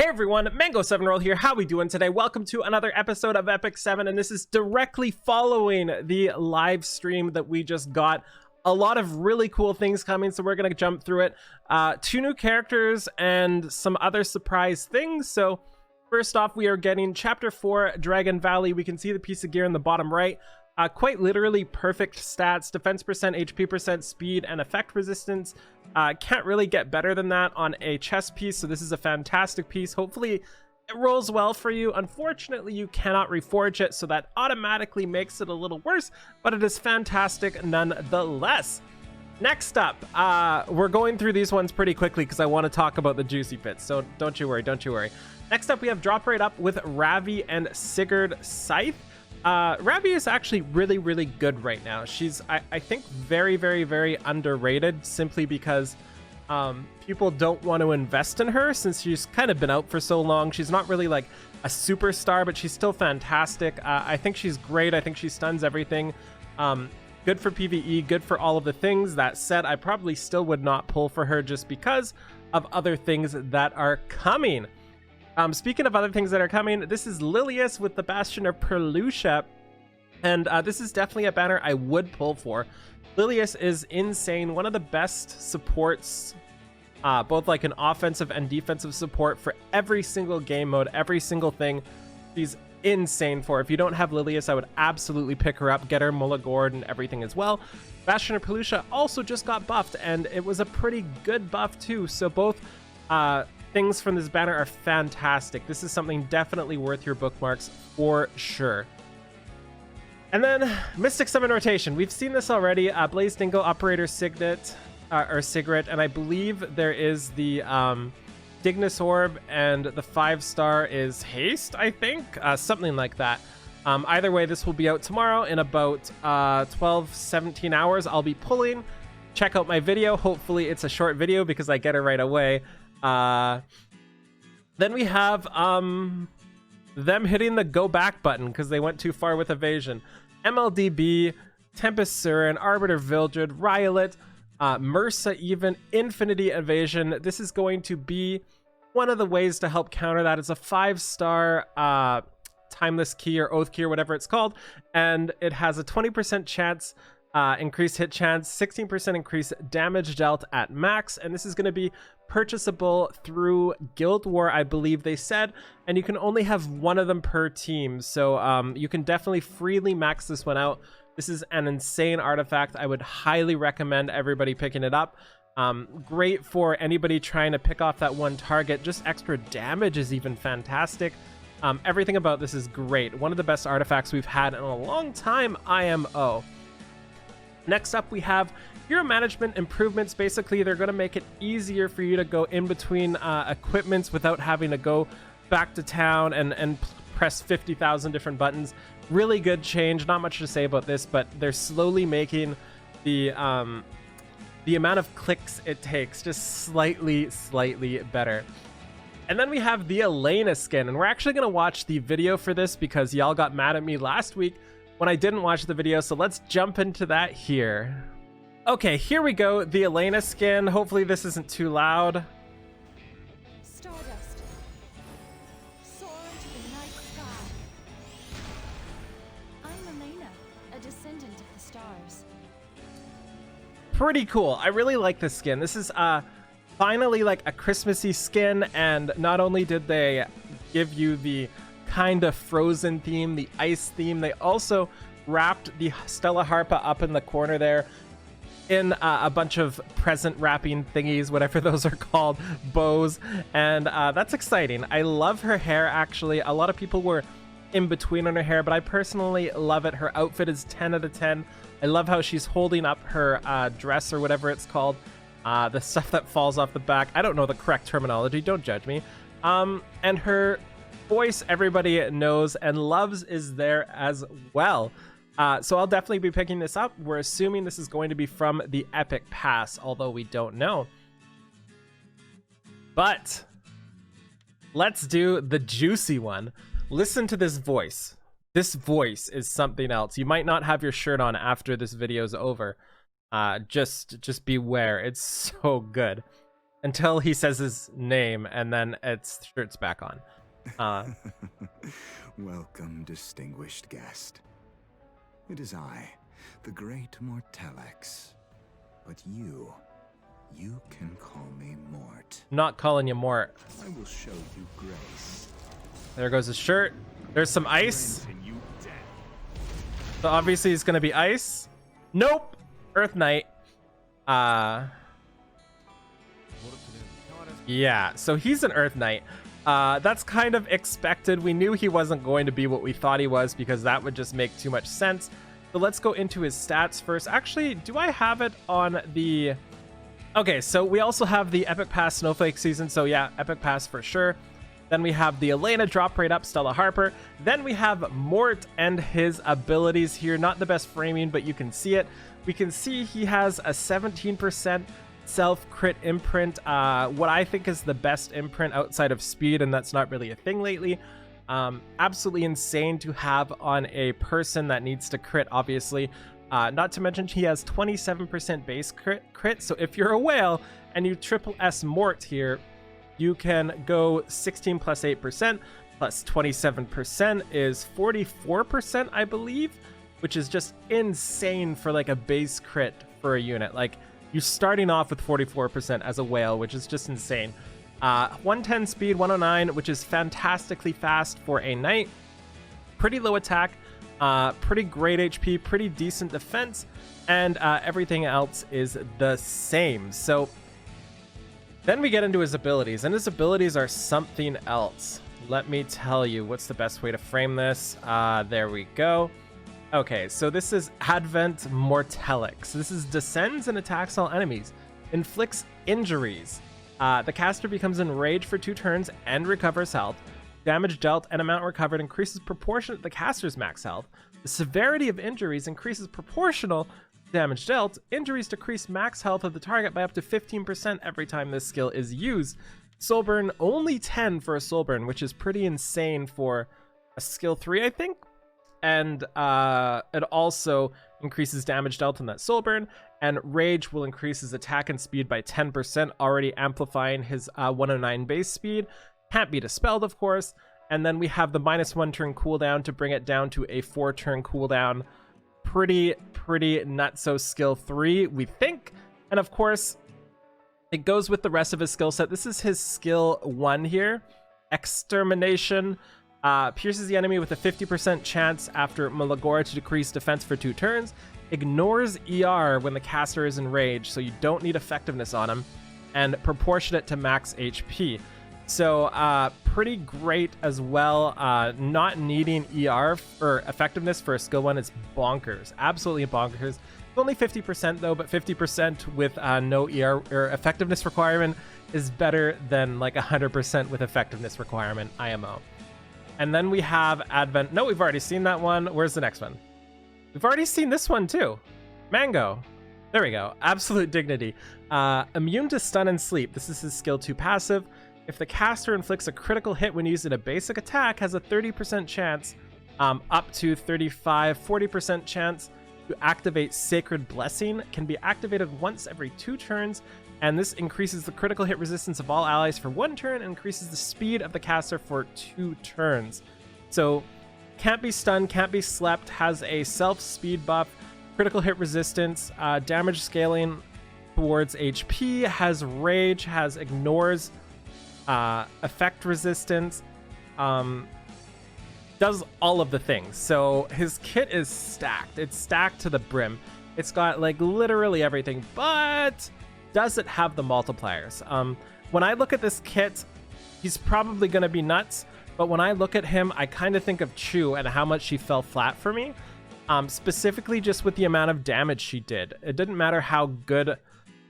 Hey everyone, Mango7Roll here. How we doing today? Welcome to another episode of Epic 7, and this is directly following the live stream that we just got. A lot of really cool things coming, so we're gonna jump through it. Two new characters and some other surprise things. So first off, we are getting Chapter 4, Dragon Valley. We can see the piece of gear in the bottom right. Quite literally perfect stats, defense percent, HP percent, speed, and effect resistance. Can't really get better than that on a chess piece, so this is a fantastic piece. Hopefully it rolls well for you. Unfortunately, you cannot reforge it, so that automatically makes it a little worse, but it is fantastic nonetheless. Next up, we're going through these ones pretty quickly because I want to talk about the juicy bits, so don't you worry. Next up, we have Drop Rate Up with Ravi and Sigurd Scythe. Ravi is actually really good right now. She's I think very underrated, simply because people don't want to invest in her since she's kind of been out for so long. She's not really like a superstar, but she's still fantastic. I think she's great. I think she stuns everything. Good for PvE, good for all of the things. That said, I probably still would not pull for her just because of other things that are coming. Speaking of other things that are coming, this is Lilias with the Bastion of Perlucia, and this is definitely a banner I would pull for. Lilias is insane, one of the best supports, both like an offensive and defensive support for every single game mode, every single thing. She's insane for. If you don't have Lilias, I would absolutely pick her up, get her Mulligord and everything as well. Bastion of Perlucia also just got buffed, and it was a pretty good buff too, so both things from this banner are fantastic. This is something definitely worth your bookmarks for sure. And then Mystic Summon Rotation. We've seen this already. Blaze Dingo, Operator Signet, or Sigret, and I believe there is the Dignus Orb, and the 5-star is Haste, I think? Something like that. Either way, this will be out tomorrow in about 12-17 hours. I'll be pulling. Check out my video. Hopefully it's a short video because I get it right away. Then we have them hitting the go back button because they went too far with evasion. MLDB, Tempest Surin, Arbiter Vildred, Riolet, Mursa, even Infinity Evasion. This is going to be one of the ways to help counter that. It's a 5-star Timeless Key or Oath Key or whatever it's called, and it has a 20% chance increased hit chance, 16% increased damage dealt at max, and this is going to be purchasable through Guild War, I believe they said, and you can only have one of them per team, so you can definitely freely max this one out. This is an insane artifact. I would highly recommend everybody picking it up. Great for anybody trying to pick off that one target. Just extra damage is even fantastic. Everything about this is great. One of the best artifacts we've had in a long time, IMO. Next up, we have hero management improvements. Basically, they're going to make it easier for you to go in between equipments without having to go back to town and press 50,000 different buttons. Really good change. Not much to say about this, but they're slowly making the amount of clicks it takes just slightly better. And then we have the Elena skin, and we're actually going to watch the video for this because y'all got mad at me last week when I didn't watch the video, so let's jump into that here. Okay, here we go, the Elena skin. Hopefully this isn't too loud. Stardust, soar into the night sky. I'm Elena, a descendant of the stars. Pretty cool. I really like this skin. This is finally like a Christmassy skin, and not only did they give you the kind of frozen theme, the ice theme, they also wrapped the Stella Harpa up in the corner there in a bunch of present wrapping thingies, whatever those are called, bows, and that's exciting. I love her hair, actually. A lot of people were in between on her hair, but I personally love it. Her outfit is 10 out of 10. I love how she's holding up her dress or whatever it's called, the stuff that falls off the back. I don't know the correct terminology, don't judge me. And her voice, everybody knows and loves, is there as well. So I'll definitely be picking this up. We're assuming this is going to be from the Epic Pass, although we don't know. But let's do the juicy one. Listen to this voice. This voice is something else. You might not have your shirt on after this video's over. Just beware. It's so good. until he says his name, and then its shirt's back on. Welcome, distinguished guest. It is I, the great Mortilex. But you can call me Mort. Not calling you Mort. I will show you grace. There goes his shirt. There's some ice. Rent you dead. So obviously he's gonna be ice. Nope. Earth Knight. Yeah, so he's an Earth Knight. That's kind of expected. We knew he wasn't going to be what we thought he was because that would just make too much sense. So let's go into his stats first. Actually, do I have it on the... Okay, so we also have the Epic Pass Snowflake season. So yeah, Epic Pass for sure. Then we have the Elena drop rate up, Stella Harper. Then we have Mort and his abilities here. Not the best framing, but you can see it. We can see he has a 17% self-crit imprint, what I think is the best imprint outside of speed, and that's not really a thing lately. Absolutely insane to have on a person that needs to crit, obviously. Not to mention he has 27% base crit, so if you're a whale and you triple S Mort here, you can go 16 plus 8% plus 27% is 44%, I believe, which is just insane for like a base crit for a unit. Like, you're starting off with 44% as a whale, which is just insane. 110 speed, 109, which is fantastically fast for a knight. Pretty low attack, pretty great HP, pretty decent defense, and everything else is the same. So then we get into his abilities, and his abilities are something else. Let me tell you, what's the best way to frame this? There we go. Okay, so this is Advent Mortilex. This is descends and attacks all enemies. Inflicts injuries. The caster becomes enraged for 2 turns and recovers health. Damage dealt and amount recovered increases proportionate to the caster's max health. The severity of injuries increases proportional to damage dealt. Injuries decrease max health of the target by up to 15% every time this skill is used. Soul burn, only 10 for a soul burn, which is pretty insane for a skill 3, I think. And it also increases damage dealt in that soul burn, and rage will increase his attack and speed by 10%, already amplifying his 109 base speed. Can't be dispelled, of course. And then we have the -1 turn cooldown to bring it down to a 4 turn cooldown. Pretty nutso skill 3, we think. And of course, it goes with the rest of his skill set. This is his skill 1 here, Extermination. Pierces the enemy with a 50% chance after Malagora to decrease defense for 2 turns. Ignores ER when the caster is enraged, so you don't need effectiveness on him. And proportionate to max HP. So pretty great as well. Not needing ER or effectiveness for a skill 1 is bonkers. Absolutely bonkers. Only 50% though, but 50% with no ER or effectiveness requirement is better than like 100% with effectiveness requirement IMO. And then we have Advent. No, we've already seen that one. Where's the next one? We've already seen this one too. Mango. There we go. Absolute Dignity. Immune to stun and sleep. This is his skill 2 passive. If the caster inflicts a critical hit when using a basic attack, has a 30% chance, up to 40% chance to activate Sacred Blessing. Can be activated once every 2 turns. And this increases the critical hit resistance of all allies for 1 turn and increases the speed of the caster for 2 turns. So can't be stunned, can't be slept, has a self-speed buff, critical hit resistance, damage scaling towards HP, has rage, has ignores effect resistance, does all of the things. So his kit is stacked. It's stacked to the brim. It's got like literally everything, but does it have the multipliers? When I look at this kit, he's probably going to be nuts, but when I look at him, I kind of think of Chu and how much she fell flat for me, specifically just with the amount of damage she did. It didn't matter how good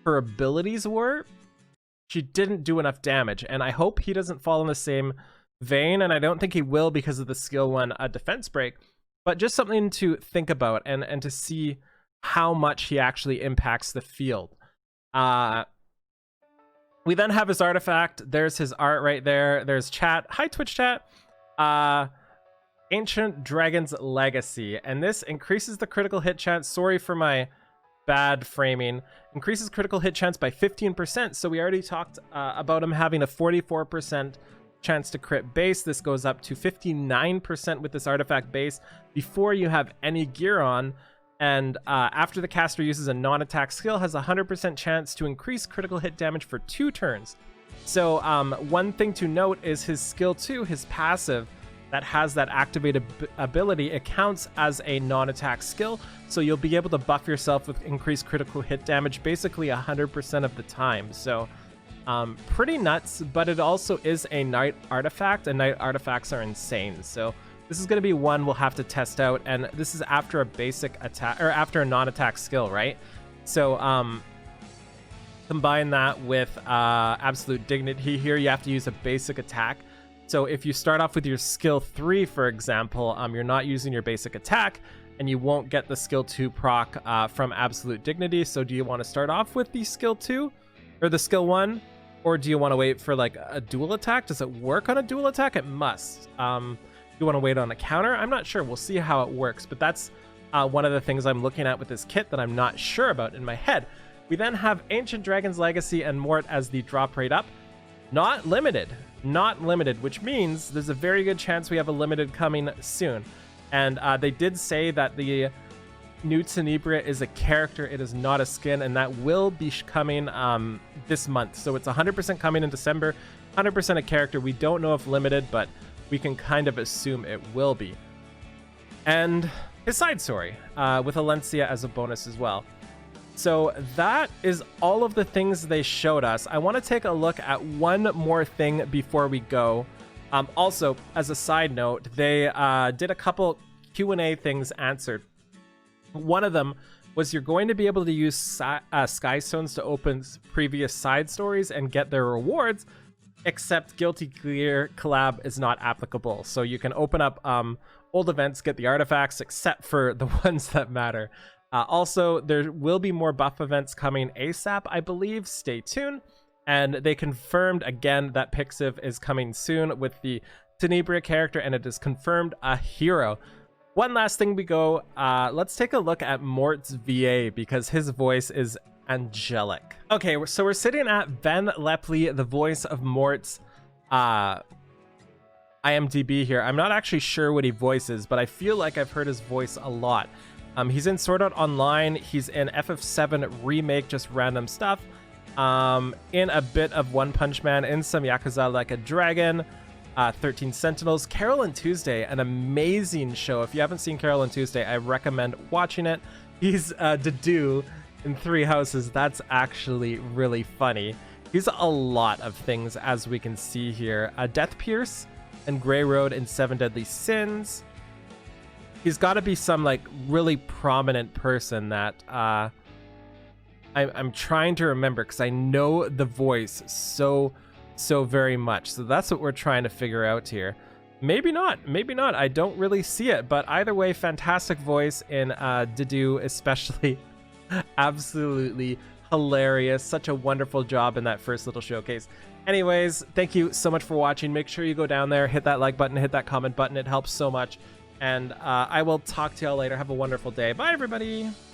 her abilities were, she didn't do enough damage, and I hope he doesn't fall in the same vein, and I don't think he will because of the skill 1 defense break, but just something to think about and to see how much he actually impacts the field. We then have his artifact. There's his art right there. There's chat. Hi, Twitch chat. Ancient Dragon's Legacy, and this increases the critical hit chance. Sorry for my bad framing. Increases critical hit chance by 15%. So we already talked about him having a 44% chance to crit base. This goes up to 59% with this artifact base before you have any gear on. And after the caster uses a non-attack skill, has a 100% chance to increase critical hit damage for 2 turns. So one thing to note is his skill 2, his passive, that has that activated ability, it counts as a non-attack skill. So you'll be able to buff yourself with increased critical hit damage basically 100% of the time. So pretty nuts, but it also is a night artifact, and night artifacts are insane. So this is going to be one we'll have to test out, and this is after a basic attack, or after a non-attack skill, right? So combine that with absolute dignity here. You have to use a basic attack. So if you start off with your skill 3, for example, you're not using your basic attack, and you won't get the skill 2 proc from absolute dignity. So do you want to start off with the skill 2 or the skill 1, or do you want to wait for like a dual attack? Does it work on a dual attack? It must. You want to wait on a counter? I'm not sure. We'll see how it works, but that's one of the things I'm looking at with this kit that I'm not sure about in my head. We then have Ancient Dragon's Legacy and Mort as the drop rate up. Not limited, which means there's a very good chance we have a limited coming soon. And they did say that the new Tenebria is a character, it is not a skin, and that will be coming this month. So it's 100% coming in December, 100% a character. We don't know if limited, but we can kind of assume it will be. And his side story with Alencia as a bonus as well. So that is all of the things they showed us. I want to take a look at one more thing before we go. Also, as a side note, they did a couple Q&A things answered. One of them was you're going to be able to use Sky Stones to open previous side stories and get their rewards, except Guilty Gear collab is not applicable. So you can open up old events, get the artifacts, except for the ones that matter. Also, there will be more buff events coming ASAP, I believe. Stay tuned. And they confirmed again that Pixiv is coming soon with the Tenebria character, and it is confirmed a hero. One last thing we go, let's take a look at Mort's VA, because his voice is angelic. Okay, so we're sitting at Ben Lepley, the voice of Mort's IMDb here. I'm not actually sure what he voices, but I feel like I've heard his voice a lot. He's in Sword Art Online, he's in FF7 Remake, just random stuff, in a bit of One Punch Man, in some Yakuza Like a Dragon, 13 Sentinels, Carol and Tuesday, an amazing show. If you haven't seen Carol and Tuesday, I recommend watching it. He's Dedue in Three Houses. That's actually really funny. He's a lot of things, as we can see here. Death Pierce and Grey Road in Seven Deadly Sins. He's got to be some like really prominent person that I'm trying to remember, because I know the voice so very much. So that's what we're trying to figure out here. Maybe not. I don't really see it, but either way, fantastic voice in Dedue, especially. Absolutely hilarious. Such a wonderful job in that first little showcase. Anyways, thank you so much for watching. Make sure you go down there, hit that like button, hit that comment button. It helps so much. And I will talk to y'all later. Have a wonderful day. Bye, everybody.